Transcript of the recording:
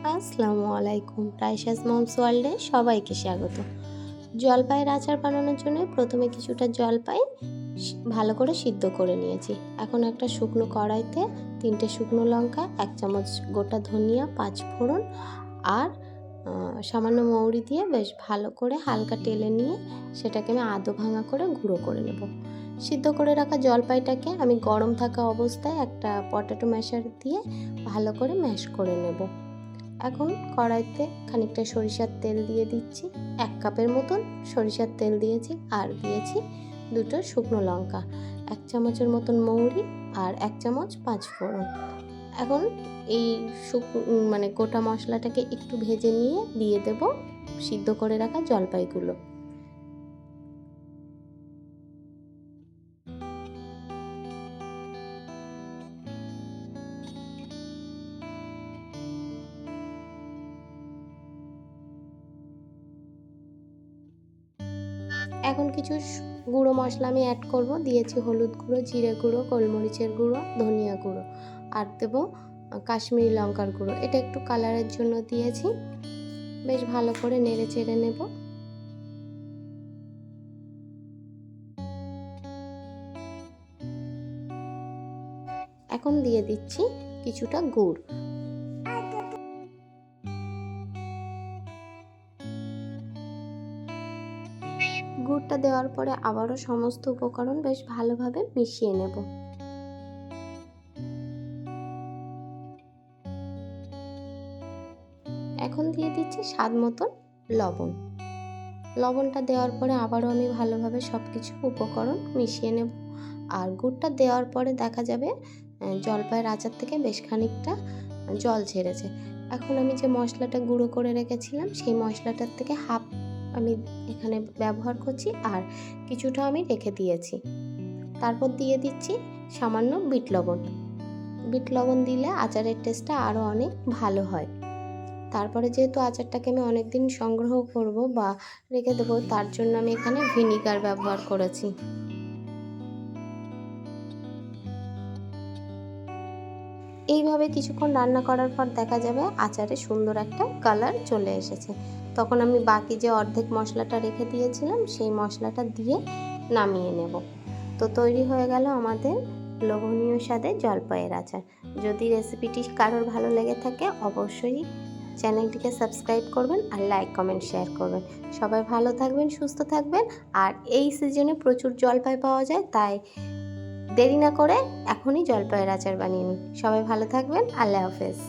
আসসালামু আলাইকুম। রাইসাস মমস ওয়ার্ল্ডে সবাইকে স্বাগত। জলপাইয়ের আচার বানানোর জন্য প্রথমে কিছুটা জলপাই ভালো করে সিদ্ধ করে নিয়েছি। এখন একটা শুকনো কড়াইতে 3টে শুকনো লঙ্কা, 1 চামচ গোটা ধনিয়া, 5 ফোড়ন আর সামান্য মৌরি দিয়ে বেশ ভালো করে হালকা টেলে নিয়ে সেটাকে আমি আধো ভাঙা করে গুঁড়ো করে নেব। সিদ্ধ করে রাখা জলপাইটাকে আমি গরম থাকা অবস্থায় একটা পটেটো ম্যাশার দিয়ে ভালো করে ম্যাশ করে নেব। এখন কড়াইতে খানিকটা সরিষার তেল দিয়ে দিচ্ছি। 1 কাপের মতন সরিষার তেল দিয়েছি আর দিয়েছি 2টো শুকনো লঙ্কা, 1 চামচের মতন মৌরি আর 1 চামচ 5 ফোড়ন। এখন এই গোটা মশলাটাকে একটু ভেজে নিয়ে দিয়ে দেব সিদ্ধ করে রাখা জলপাইগুলো। এখন কিছু গুঁড়ো মশলা আমি অ্যাড করব। দিয়েছি হলুদ গুঁড়ো, জিরে গুঁড়ো, গোলমরিচের গুঁড়ো, ধনিয়া গুঁড়ো আর দেবো কাশ্মীরি লঙ্কার গুঁড়ো। এটা একটু কালারের জন্য দিয়েছি। বেশ ভালো করে নেড়ে চেড়ে নেব। এখন দিয়ে দিচ্ছি কিছুটা গুড়। গুড়টা দেওয়ার পরে আবারও সমস্ত উপকরণ বেশ ভালোভাবে মিশিয়ে নেব। এখন দিয়ে দিচ্ছি স্বাদ মতন লবণ। লবণটা দেওয়ার পরে আবারও আমি ভালোভাবে সব কিছু উপকরণ মিশিয়ে নেব। আর গুড়টা দেওয়ার পরে দেখা যাবে জলপাইয়ের আচার থেকে বেশ খানিকটা জল ছেড়েছে। এখন আমি যে মশলাটা গুঁড়ো করে রেখেছিলাম সেই মশলাটার থেকে হাফ আমি এখানে ব্যবহার করছি আর কিছুটা আমি রেখে দিয়েছি। তারপর দিয়ে দিচ্ছি সামান্য বিট লবণ। বিট লবণ দিলে আচারের টেস্টটা আরও অনেক ভালো হয়। তারপরে যেহেতু আচারটাকে আমি অনেক দিন সংগ্রহ করব বা রেখে দেবো, তার জন্য আমি এখানে ভিনিগার ব্যবহার করেছি। এইভাবে কিছুক্ষণ রান্না করার পর দেখা যাবে আচারে সুন্দর একটা কালার চলে এসেছে। তখন আমি বাকি যে অর্ধেক মশলাটা রেখে দিয়েছিলাম সেই মশলাটা দিয়ে নামিয়ে নেব। তো তৈরি হয়ে গেল আমাদের লোভনীয় স্বাদের জলপাইয়ের আচার। যদি রেসিপিটি কারোর ভালো লেগে থাকে অবশ্যই চ্যানেলটিকে সাবস্ক্রাইব করবেন আর লাইক, কমেন্ট, শেয়ার করবেন। সবাই ভালো থাকবেন, সুস্থ থাকবেন। আর এই সিজনে প্রচুর জলপাই পাওয়া যায়, তাই দেরি না করে এখনই জলপাইয়ের আচার বানিয়ে নিন। সবাই ভালো থাকবেন। আল্লাহ হাফেজ।